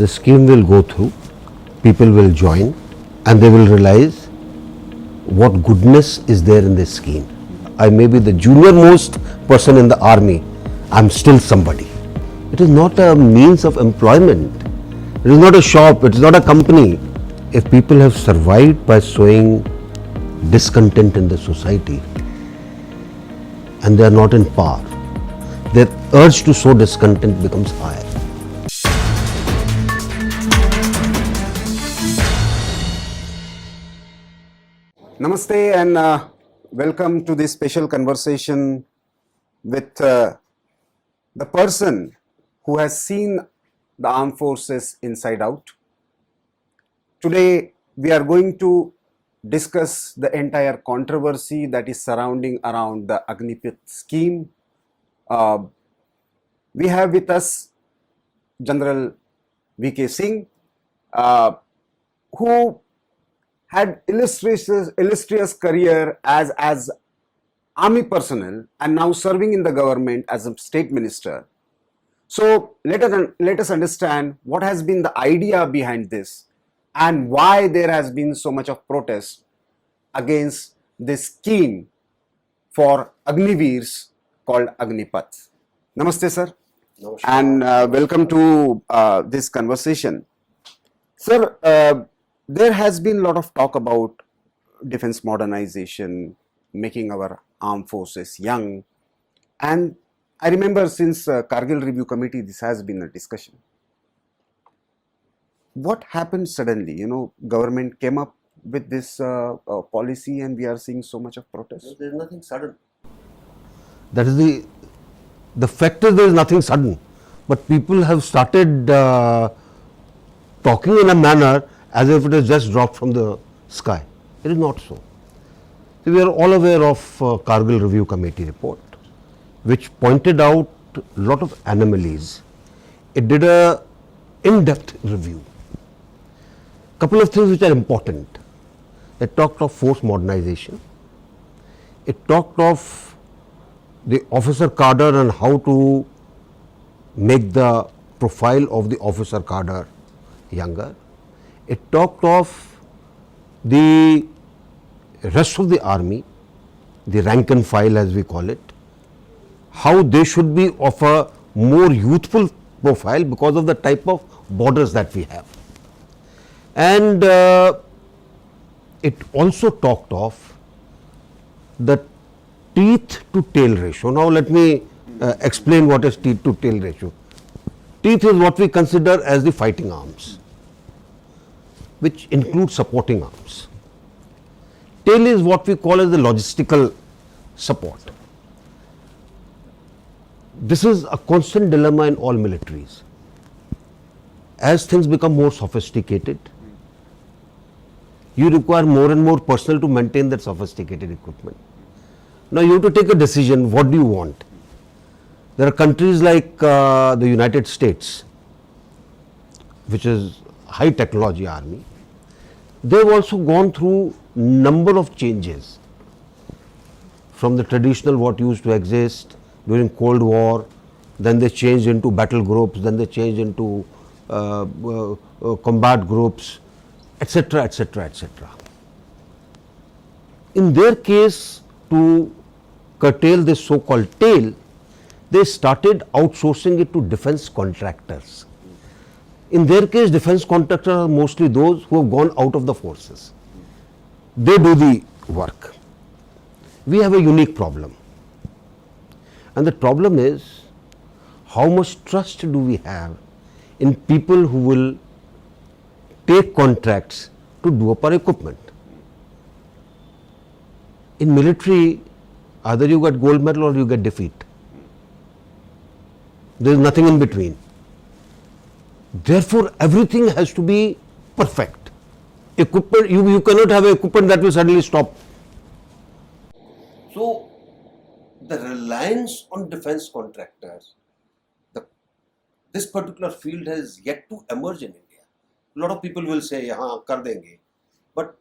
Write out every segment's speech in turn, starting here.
the scheme will go through, people will join and they will realize what goodness is there in this scheme. I may be the junior most person in the army, I'm still somebody. It is not a means of employment. It is not a shop, it is not a company. If people have survived by sowing discontent in the society and they are not in power, their urge to sow discontent becomes higher. Namaste and welcome to this special conversation with the person who has seen the armed forces inside out. Today we are going to discuss the entire controversy that is surrounding around the Agnipith scheme. We have with us General VK Singh, who had illustrious career as army personnel and now serving in the government as a state minister. So let us understand what has been the idea behind this and why there has been so much of protest against this scheme for Agniveers called Agnipath. Namaste, sir. Namaskar. And welcome to this conversation. Sir, there has been a lot of talk about defense modernization, making our armed forces young, and I remember since Kargil Review Committee this has been a discussion. What happened suddenly? Government came up with this policy and we are seeing so much of protest. There is nothing sudden. That is the fact is there is nothing sudden, but people have started talking in a manner as if it has just dropped from the sky. It is not so. We are all aware of Kargil Review Committee report, which pointed out a lot of anomalies. It did a in-depth review. Couple of things which are important. It talked of force modernization. It talked of the officer cadre and how to make the profile of the officer cadre younger. It talked of the rest of the army, the rank and file as we call it, how they should be of a more youthful profile because of the type of borders that we have. And it also talked of the teeth to tail ratio. Now let me explain what is teeth to tail ratio. Teeth is what we consider as the fighting arms, which includes supporting arms. Tail is what we call as the logistical support. This is a constant dilemma in all militaries. As things become more sophisticated, you require more and more personnel to maintain that sophisticated equipment. Now you have to take a decision, what do you want? There are countries like the United States, which is high technology army. They have also gone through number of changes from the traditional what used to exist during Cold War, then they changed into battle groups, then they changed into combat groups, etc., etc., etc. In their case, to curtail this so-called tail, they started outsourcing it to defense contractors. In their case, defense contractors are mostly those who have gone out of the forces. They do the work. We have a unique problem. And the problem is, how much trust do we have in people who will take contracts to do up our equipment? In military, either you get gold medal or you get defeat. There is nothing in between. Therefore, everything has to be perfect. Equipment, you cannot have equipment that will suddenly stop. So, the reliance on defense contractors, this particular field has yet to emerge in India. A lot of people will say, "Haan, kar denge," but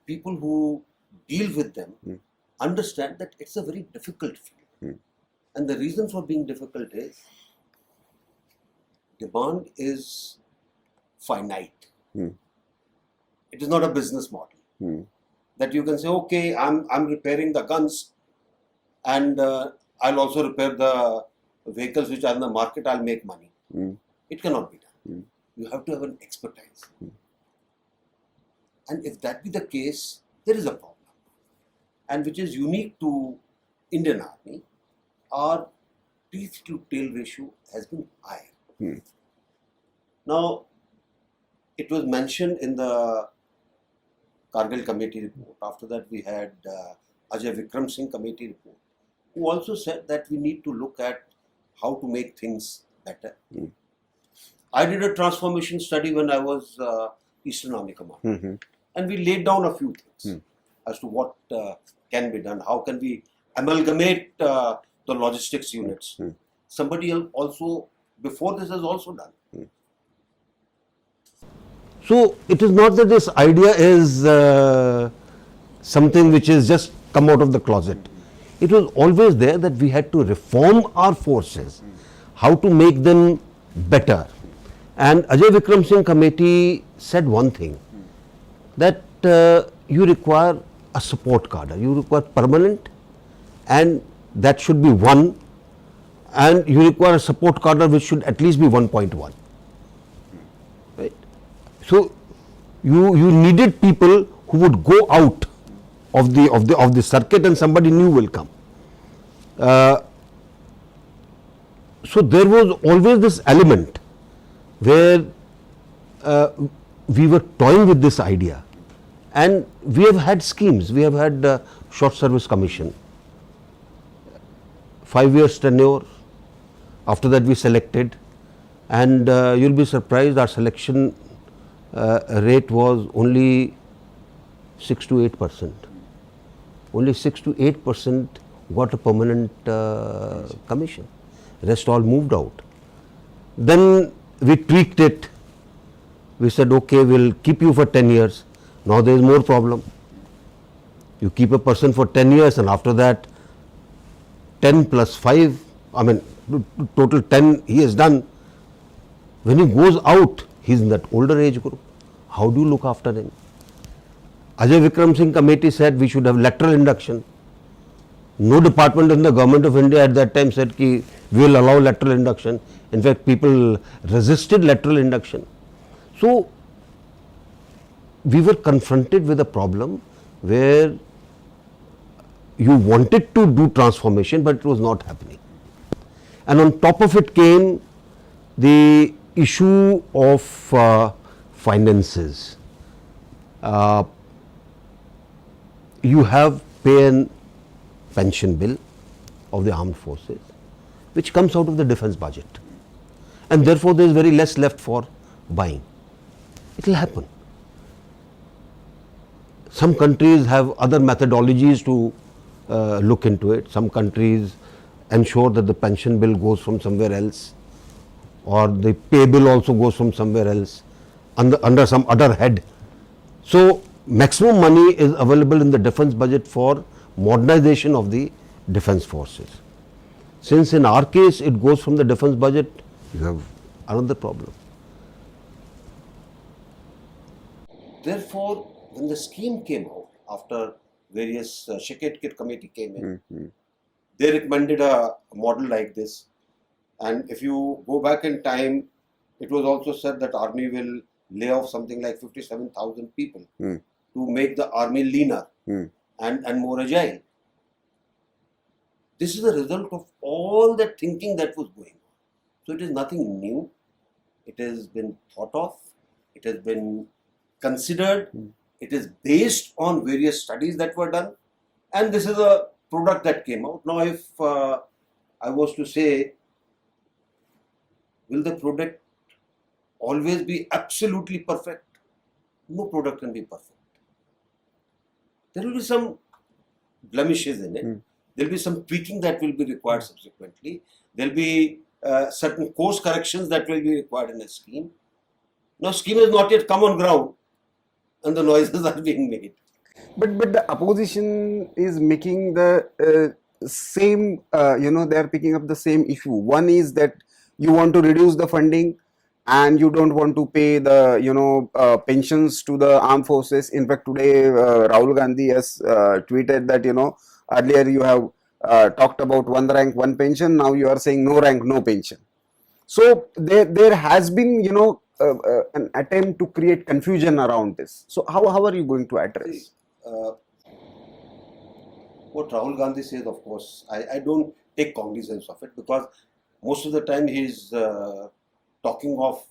people who deal with them understand that it's a very difficult field. And the reason for being difficult is demand is finite. It is not a business model that you can say, okay, I'm repairing the guns and I'll also repair the vehicles which are in the market, I'll make money. It cannot be done. You have to have an expertise. And if that be the case, there is a problem. And which is unique to Indian Army, our teeth to tail ratio has been higher. Now, it was mentioned in the Kargil committee report. After that, we had Ajay Vikram Singh committee report, who also said that we need to look at how to make things better. I did a transformation study when I was Eastern Army Commander, and we laid down a few things as to what can be done. How can we amalgamate the logistics units? Somebody else also before this has also done. So it is not that this idea is something which is just come out of the closet. It was always there that we had to reform our forces, how to make them better. And Ajay Vikram Singh committee said one thing, that you require a support cadre, you require permanent, and that should be 1, and you require a support cadre which should at least be 1.1. Right? So you needed people who would go out of the circuit and somebody new will come. So there was always this element where we were toying with this idea, and we have had schemes. We have had short service commission, 5 years tenure. After that we selected, and you'll be surprised, our selection rate was only 6 to 8%. Only 6 to 8% got a permanent commission. Rest all moved out. Then we tweaked it. We said, okay, we'll keep you for 10 years. Now there is more problem. You keep a person for 10 years and after that 10 plus 5, I mean total 10 he has done. When he goes out, he is in that older age group. How do you look after him? Ajay Vikram Singh committee said we should have lateral induction. No department in the government of India at that time said ki we will allow lateral induction. In fact, people resisted lateral induction. So we were confronted with a problem where you wanted to do transformation, but it was not happening. And on top of it came the issue of finances. You have pay and pension bill of the armed forces, which comes out of the defense budget, and therefore there is very less left for buying. It will happen. Some countries have other methodologies to look into it. Some countries ensure that the pension bill goes from somewhere else, or the pay bill also goes from somewhere else under some other head. So maximum money is available in the defense budget for modernization of the defense forces. Since in our case it goes from the defense budget, you have another problem. Therefore, when the scheme came out, after various Shikhet Kit committee came in, they recommended a model like this. And if you go back in time, it was also said that army will lay off something like 57,000 people to make the army leaner and more agile. This is the result of all that thinking that was going on. So it is nothing new. It has been thought of. It has been considered. It is based on various studies that were done. And this is a product that came out. Now, if I was to say, will the product always be absolutely perfect? No product can be perfect. There will be some blemishes in it. There will be some tweaking that will be required subsequently. There will be certain course corrections that will be required in a scheme. Now, scheme has not yet come on ground and the noises are being made. But the opposition is making the same, they are picking up the same issue. One is that you want to reduce the funding, and you don't want to pay the pensions to the armed forces. In fact, today Rahul Gandhi has tweeted that earlier you have talked about one rank one pension, now you are saying no rank no pension. So there has been an attempt to create confusion around this. So how are you going to address? What Rahul Gandhi says, of course, I don't take cognizance of it, because most of the time he is talking of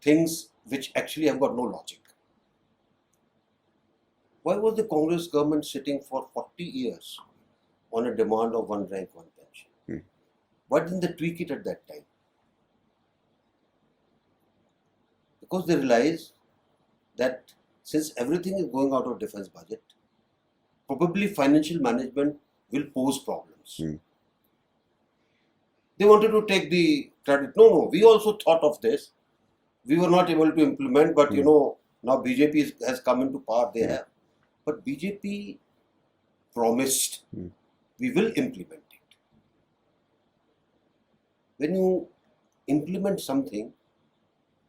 things which actually have got no logic. Why was the Congress government sitting for 40 years on a demand of one rank, one pension? Why didn't they tweak it at that time? Because they realized that since everything is going out of defense budget, probably financial management will pose problems. They wanted to take the credit. No, we also thought of this. We were not able to implement, but now BJP has come into power, they have. But BJP promised we will implement it. When you implement something,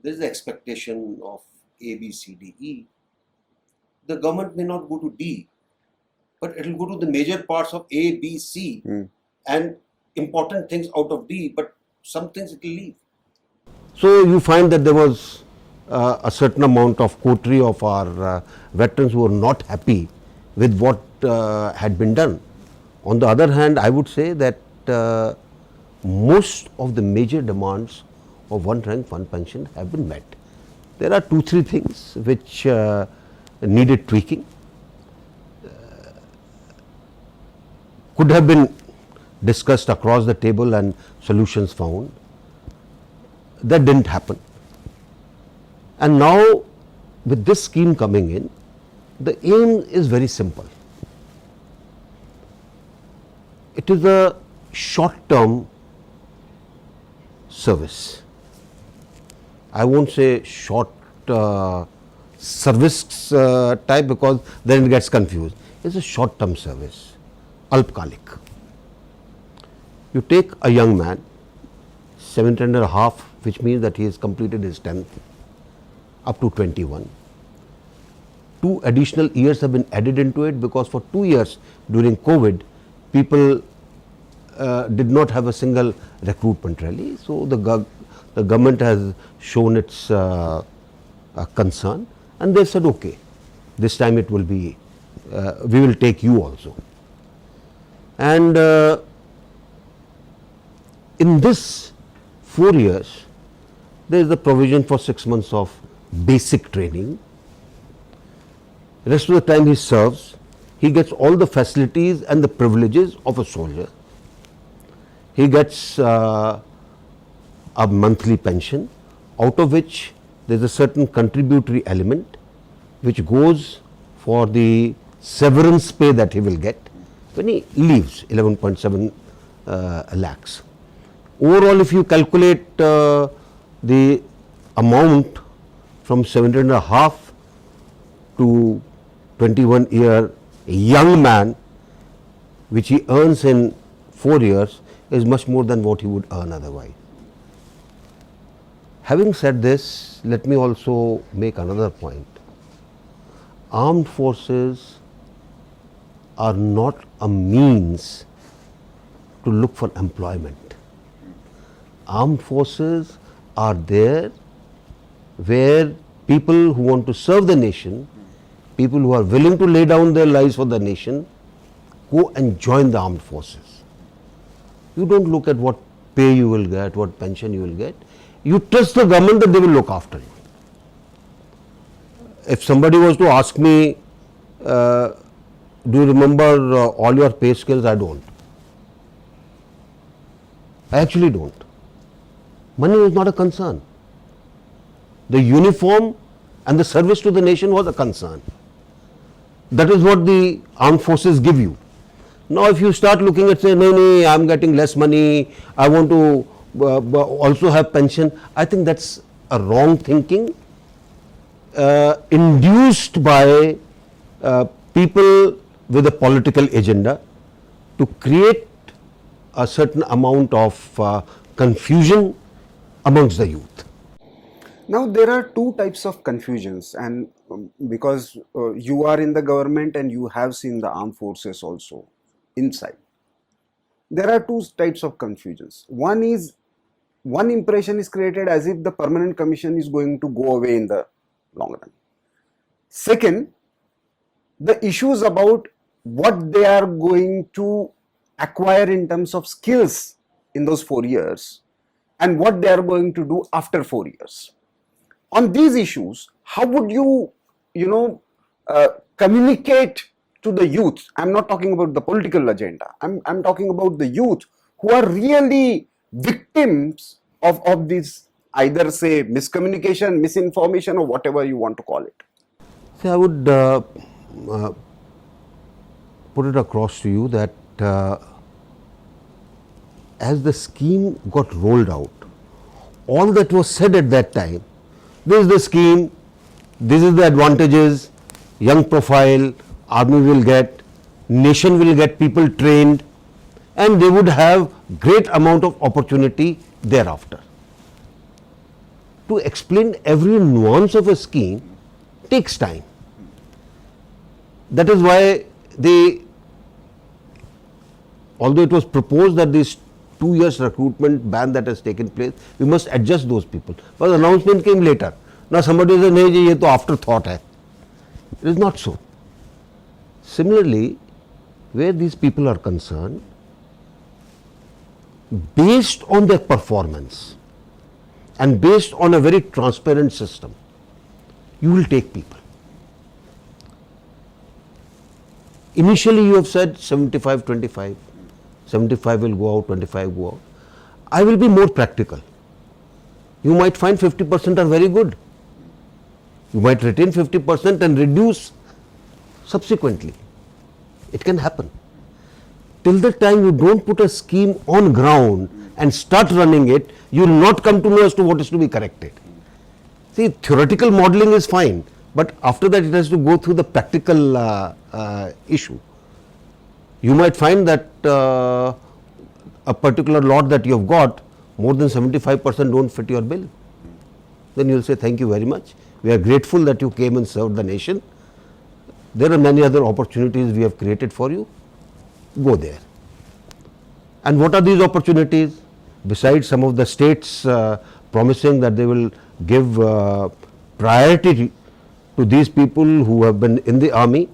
there is the expectation of A, B, C, D, E. The government may not go to D, but it will go to the major parts of A, B, C, and important things out of D, but some things it will leave. So you find that there was a certain amount of coterie of our veterans who were not happy with what had been done. On the other hand, I would say that most of the major demands of one rank, one pension have been met. There are 2-3 things which needed tweaking. Could have been discussed across the table and solutions found. That didn't happen. And now with this scheme coming in, the aim is very simple. It is a short-term service. I won't say short service type, because then it gets confused. It's a short-term service, alpkalik. You take a young man, 17 and a half, which means that he has completed his 10th, up to 21. 2 additional years have been added into it, because for 2 years during COVID, people did not have a single recruitment rally. So the government has shown its concern, and they said, okay, this time it will be, we will take you also. And in this 4 years, there is a provision for 6 months of basic training. Rest of the time he serves, he gets all the facilities and the privileges of a soldier. He gets a monthly pension, out of which there is a certain contributory element which goes for the severance pay that he will get when he leaves, 11.7 lakhs. Overall, if you calculate the amount from 17.5 to 21-year young man, which he earns in 4 years, is much more than what he would earn otherwise. Having said this, let me also make another point. Armed forces are not a means to look for employment. Armed forces are there where people who want to serve the nation, people who are willing to lay down their lives for the nation, go and join the armed forces. You don't look at what pay you will get, what pension you will get. You trust the government that they will look after you. If somebody was to ask me, do you remember all your pay scales? I don't. I actually don't. Money was not a concern. The uniform and the service to the nation was a concern. That is what the armed forces give you. Now if you start looking at, say, no, I am getting less money, I want to also have pension, I think that's a wrong thinking induced by people with a political agenda to create a certain amount of confusion amongst the youth. Now there are two types of confusions, and because you are in the government and you have seen the armed forces also inside, there are two types of confusions. One is, one impression is created as if the permanent commission is going to go away in the long run. Second, the issues about what they are going to acquire in terms of skills in those 4 years and what they are going to do after 4 years. On these issues, how would you, communicate to the youth? I'm not talking about the political agenda. I'm talking about the youth who are really victims of this, either say miscommunication, misinformation, or whatever you want to call it. See, I would put it across to you that as the scheme got rolled out, all that was said at that time, this is the scheme, this is the advantages, young profile, army will get, nation will get people trained, and they would have great amount of opportunity thereafter. To explain every nuance of a scheme takes time. That is why although it was proposed that this 2 years recruitment ban that has taken place, we must adjust those people. But the announcement came later. Now somebody says, "No, ye to afterthought hai." It is not so. Similarly, where these people are concerned, based on their performance and based on a very transparent system, you will take people. Initially you have said 75-25, 75 will go out, 25 go out. I will be more practical. You might find 50% are very good. You might retain 50% and reduce subsequently. It can happen. Till the time you don't put a scheme on ground and start running it, you will not come to know as to what is to be corrected. See, theoretical modeling is fine, but after that it has to go through the practical issue. You might find that a particular lot that you have got, more than 75% don't fit your bill. Then you will say, "Thank you very much. We are grateful that you came and served the nation. There are many other opportunities we have created for you. Go there." And what are these opportunities? Besides some of the states promising that they will give priority to these people who have been in the army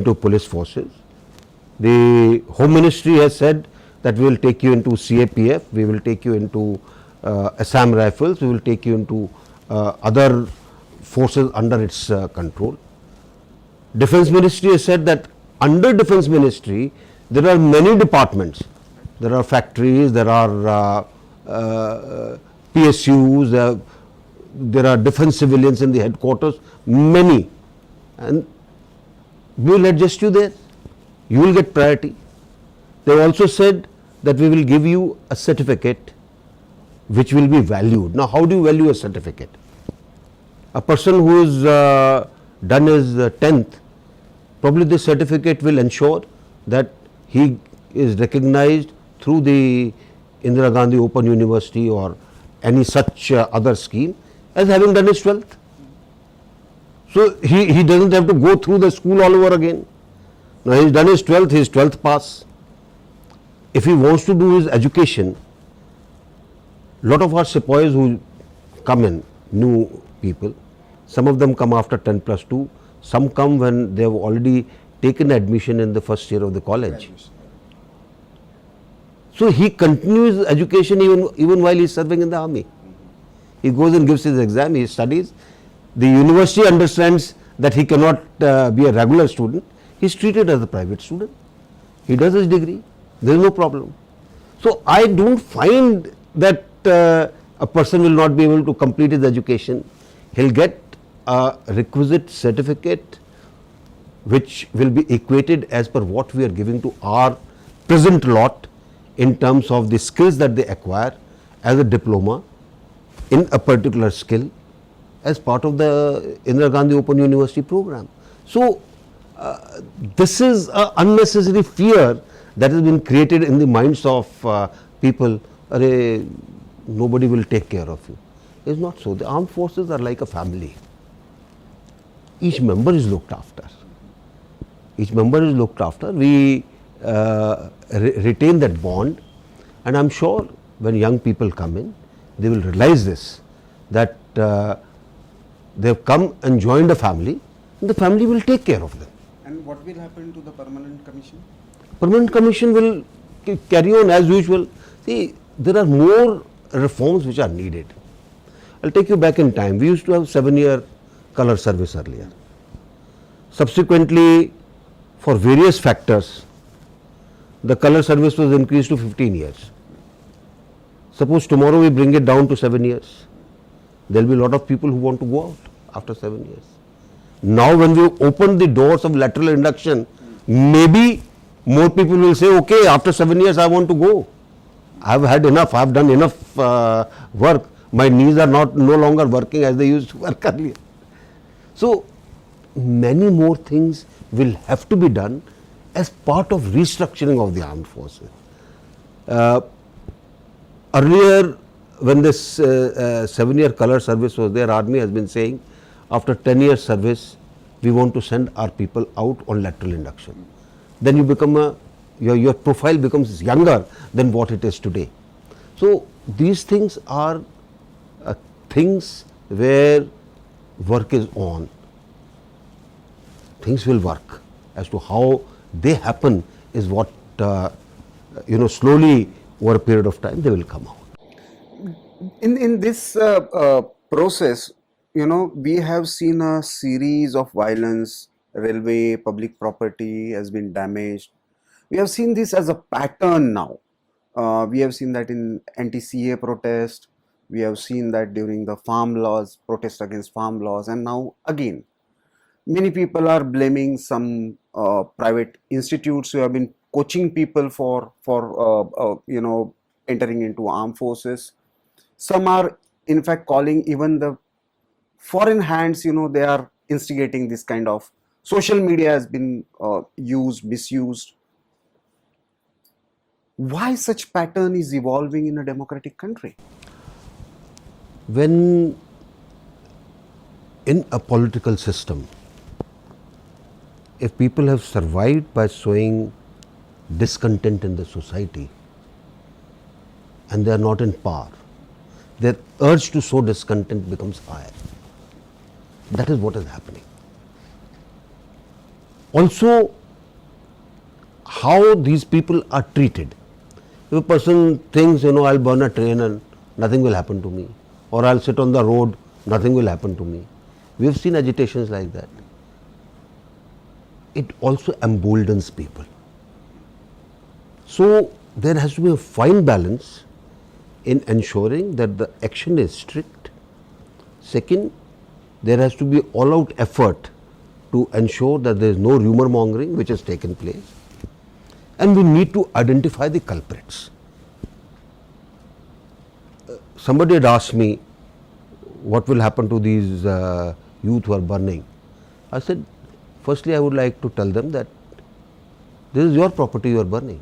into police forces, the Home Ministry has said that we will take you into CAPF, we will take you into Assam Rifles, we will take you into other forces under its control. Defence Ministry has said that under Defence Ministry there are many departments. There are factories, there are PSUs, there are defence civilians in the headquarters, many, and we will adjust you there. You will get priority. They have also said that we will give you a certificate which will be valued. Now, how do you value a certificate? A person who is done his 10th, probably this certificate will ensure that he is recognized through the Indira Gandhi Open University or any such other scheme as having done his 12th. So, he does not have to go through the school all over again. Now, he has done his 12th pass. If he wants to do his education, lot of our sepoys who come in, new people, some of them come after 10+2, some come when they have already taken admission in the first year of the college. So, he continues education even while he is serving in the army. He goes and gives his exam, he studies. The university understands that he cannot be a regular student. He is treated as a private student. He does his degree. There is no problem. So, I don't find that a person will not be able to complete his education. He will get a requisite certificate which will be equated as per what we are giving to our present lot in terms of the skills that they acquire as a diploma in a particular skill as part of the Indira Gandhi Open University program. So, this is an unnecessary fear that has been created in the minds of people. Nobody will take care of you. It's not so. The armed forces are like a family. Each member is looked after. Each member is looked after. We retain that bond, and I'm sure when young people come in, they will realize this, that they have come and joined a family, and the family will take care of them. And what will happen to the permanent commission? Permanent commission will carry on as usual. See, there are more reforms which are needed. I'll take you back in time. We used to have 7-year color service earlier. Subsequently, for various factors, the color service was increased to 15 years. Suppose tomorrow we bring it down to 7 years. There will be a lot of people who want to go out after 7 years. Now when we open the doors of lateral induction, maybe more people will say, okay, after 7 years I want to go. I have had enough, I have done enough work. My knees are no longer working as they used to work earlier. So many more things will have to be done as part of restructuring of the armed forces. Earlier, when this 7-year color service was there, Army has been saying, after 10 years service, we want to send our people out on lateral induction. Then you become your profile becomes younger than what it is today. So these things are things where work is on. Things will work. As to how they happen is what, slowly over a period of time they will come out. In this process, we have seen a series of violence. Railway, public property has been damaged. We have seen this as a pattern now. We have seen that in anti-CA protest. We have seen that during the farm laws, protest against farm laws, and now again. Many people are blaming some private institutes who have been coaching people for entering into armed forces. Some are in fact calling even the foreign hands, they are instigating this kind of. Social media has been misused. Why such pattern is evolving in a democratic country? When in a political system, if people have survived by sowing discontent in the society and they are not in power, their urge to sow discontent becomes higher. That is what is happening. Also, how these people are treated. If a person thinks, I'll burn a train and nothing will happen to me, or I'll sit on the road, nothing will happen to me. We have seen agitations like that. It also emboldens people. So there has to be a fine balance in ensuring that the action is strict. Second, there has to be all-out effort to ensure that there is no rumor mongering which has taken place, and we need to identify the culprits. Somebody had asked me, what will happen to these youth who are burning? I said, firstly I would like to tell them that this is your property you are burning.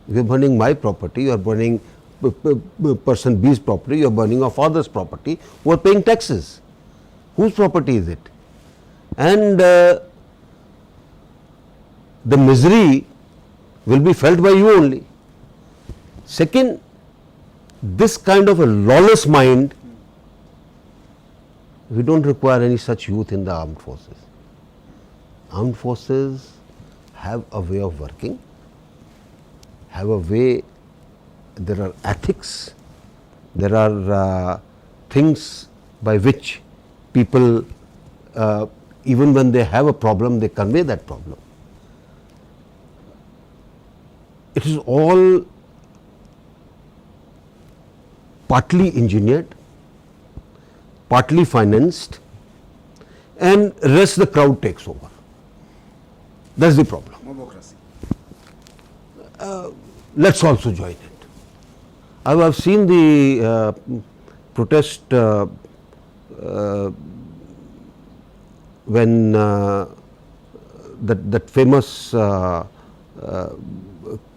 You are burning my property, you are burning person B's property, you are burning your father's property, who are paying taxes. Whose property is it? And the misery will be felt by you only. Second, this kind of a lawless mind, we don't require any such youth in the armed forces. Armed forces have a way of working, have a way, there are ethics, there are things by which people, even when they have a problem, they convey that problem. It is all partly engineered, partly financed, and rest the crowd takes over. That's the problem. Democracy. Let's also join it. I have seen the protest when that famous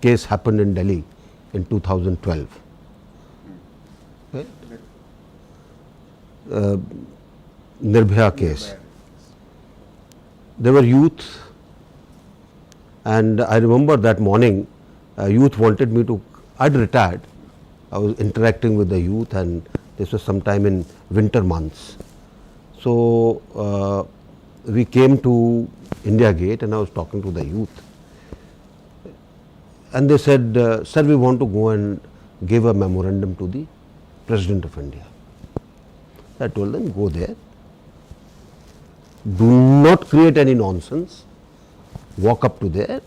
case happened in Delhi in 2012. uh, Nirbhaya case. There were youth, and I remember that morning, youth wanted me to, I'd retired. I was interacting with the youth, and this was sometime in winter months. So we came to India Gate, and I was talking to the youth. And they said, sir, we want to go and give a memorandum to the President of India. I told them, go there. Do not create any nonsense. Walk up to there,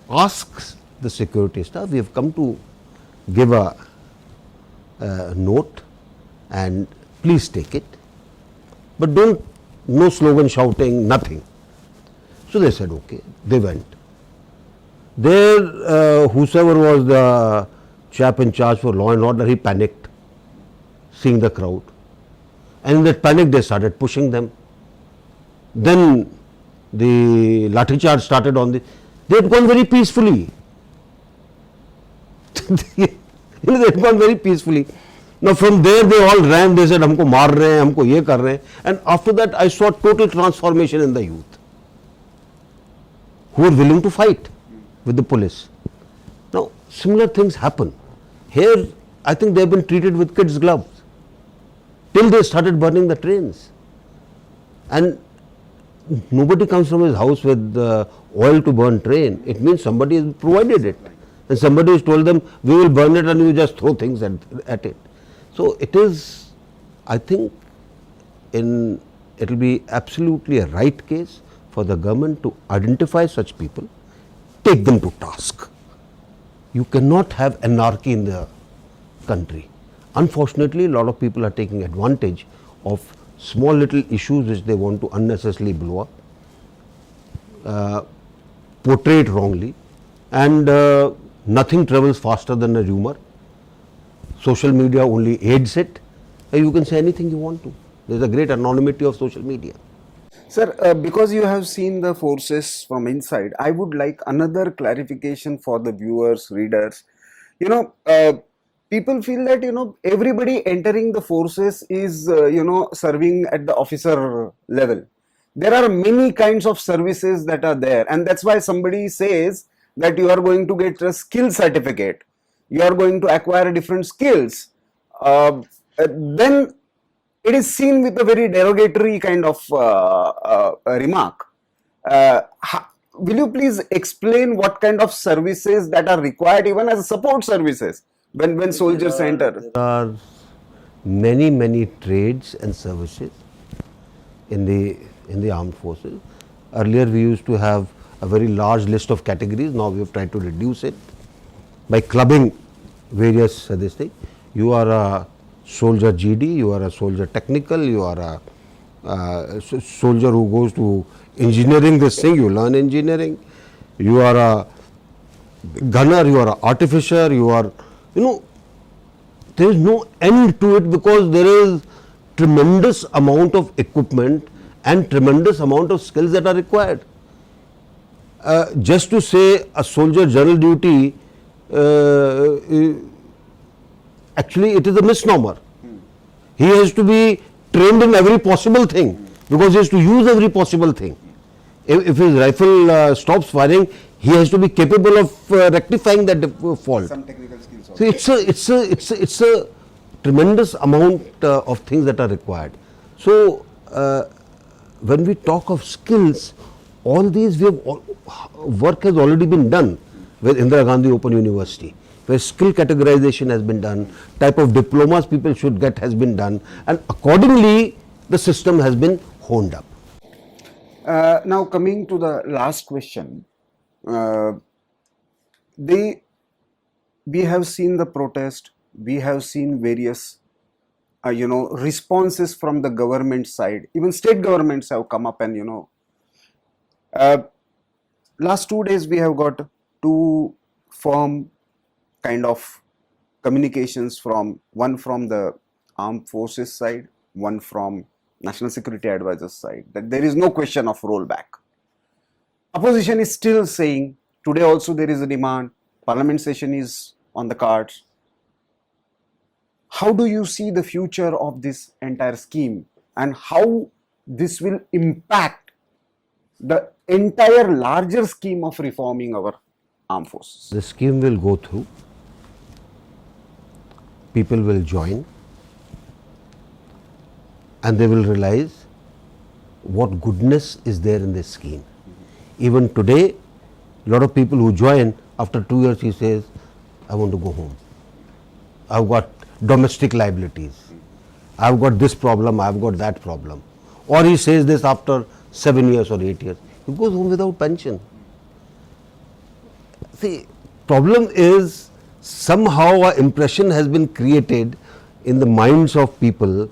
ask the security staff, we have come to give a note and please take it. But don't, no slogan shouting, nothing. So they said, okay, they went. There, whosoever was the chap in charge for law and order, he panicked, seeing the crowd. And in that panic, they started pushing them. Then the lathi charge started on the, they had gone very peacefully. They had gone very peacefully. Now from there they all ran, they said, humko maar rahe hain, humko ye kar rahe hain. And after that I saw total transformation in the youth, who were willing to fight with the police. Now similar things happen. Here I think they have been treated with kids' gloves till they started burning the trains. And nobody comes from his house with oil to burn train. It means somebody has provided it. And somebody has told them, we will burn it and you just throw things at it. So it is, I think, it will be absolutely a right case for the government to identify such people, take them to task. You cannot have anarchy in the country. Unfortunately, a lot of people are taking advantage of small little issues which they want to unnecessarily blow up, portray it wrongly, and nothing travels faster than a rumor. Social media only aids it. You can say anything you want to. There is a great anonymity of social media. Sir, because you have seen the forces from inside, I would like another clarification for the viewers, readers. You know, people feel that, you know, everybody entering the forces is, you know, serving at the officer level. There are many kinds of services that are there, and that's why somebody says that you are going to get a skill certificate, you are going to acquire different skills. Then it is seen with a very derogatory kind of remark. Will you please explain what kind of services that are required even as support services when soldiers enter? There are many trades and services in the armed forces. Earlier we used to have a very large list of categories. Now we have tried to reduce it by clubbing various this thing. You are a soldier GD, you are a soldier technical, you are a soldier who goes to engineering this thing, you learn engineering. You are a gunner, you are an artificer, you are, you know, there is no end to it because there is tremendous amount of equipment and tremendous amount of skills that are required. Just to say a soldier general duty, actually it is a misnomer. He has to be trained in every possible thing because he has to use every possible thing. If his rifle stops firing, he has to be capable of rectifying that fault. Some technical skills also. So it's a tremendous amount of things that are required. So when we talk of skills, all these work has already been done with Indira Gandhi Open University, where skill categorization has been done, type of diplomas people should get has been done, and accordingly the system has been honed up. Now coming to the last question, we have seen the protest, we have seen various you know, responses from the government side. Even state governments have come up and, you know, last 2 days we have got two firm kind of communications from, one from the armed forces side, one from National Security Advisor's side, that there is no question of rollback. Opposition is still saying, today also there is a demand, parliament session is on the cards. how do you see the future of this entire scheme and how this will impact the entire larger scheme of reforming our armed forces? The scheme will go through, people will join, and they will realize what goodness is there in this scheme. Even today, a lot of people who join, after 2 years he says, I want to go home. I've got domestic liabilities. I've got this problem, I've got that problem. Or he says this after 7 years or 8 years. He goes home without pension. See, problem is somehow an impression has been created in the minds of people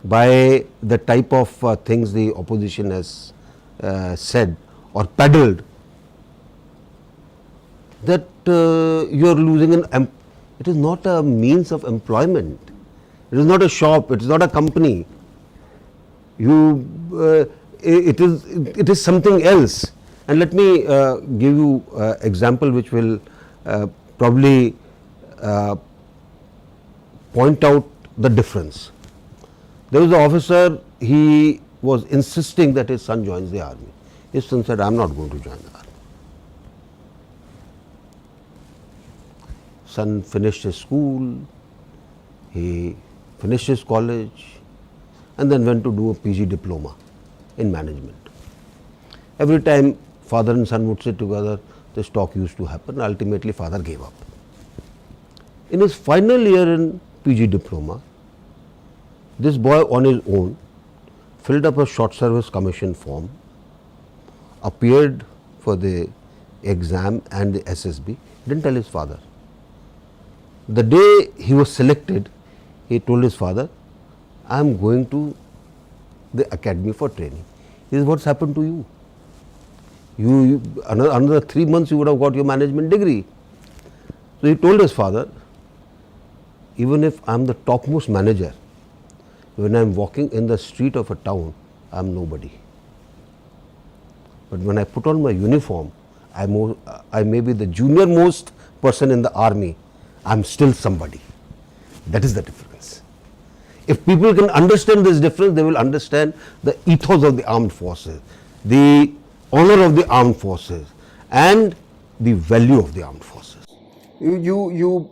by the type of things the opposition has said or peddled, that you are losing it is not a means of employment. It is not a shop. It is not a company. It is something else. And let me give you example which will probably point out the difference. There was an officer, he was insisting that his son joins the army. His son said, I am not going to join the army. Son finished his school, he finished his college, and then went to do a PG diploma in management. Every time father and son would sit together, this talk used to happen. Ultimately, father gave up. In his final year in PG diploma, this boy on his own filled up a short service commission form, appeared for the exam and the SSB, didn't tell his father. The day he was selected, he told his father, I am going to the academy for training. This is what's happened to you. Another 3 months you would have got your management degree. So he told his father, even if I am the topmost manager, when I am walking in the street of a town, I am nobody. But when I put on my uniform, I may be the junior most person in the army, I am still somebody. That is the difference. If people can understand this difference, they will understand the ethos of the armed forces, the honor of the armed forces, and the value of the armed forces. You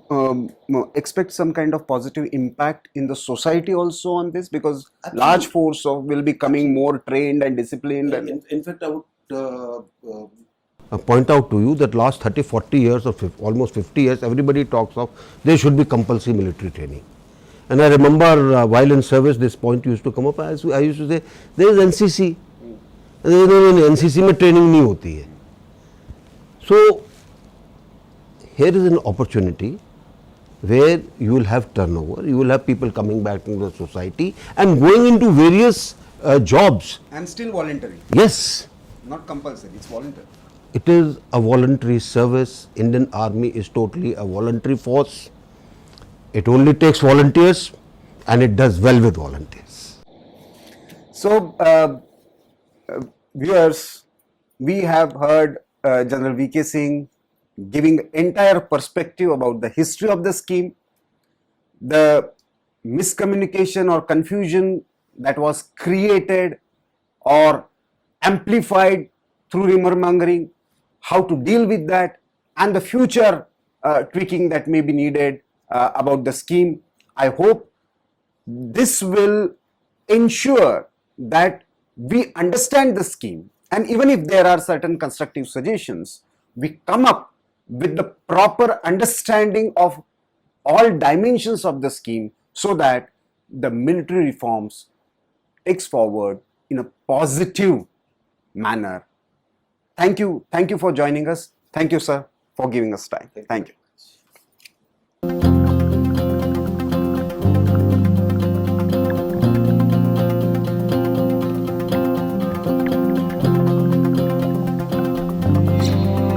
expect some kind of positive impact in the society also on this, because Absolutely. large force will be coming more trained and disciplined. And In fact, I would I point out to you that last 30, 40 years or almost 50 years, everybody talks of there should be compulsory military training. And I remember while in service, this point used to come up. I used to say, there is NCC. NCC में training नहीं होती है. So here is an opportunity where you will have turnover, you will have people coming back into the society and going into various jobs. and still voluntary, Yes. not compulsory, it's voluntary. It is a voluntary service. Indian Army is totally a voluntary force. It only takes volunteers and it does well with volunteers. So, viewers, we have heard General VK Singh giving the entire perspective about the history of the scheme, the miscommunication or confusion that was created or amplified through rumor mongering, how to deal with that, and the future tweaking that may be needed about the scheme. I hope this will ensure that we understand the scheme, and even if there are certain constructive suggestions, we come up with the proper understanding of all dimensions of the scheme so that the military reforms takes forward in a positive manner. Thank you for joining us. Thank you, sir, for giving us time. Thank you.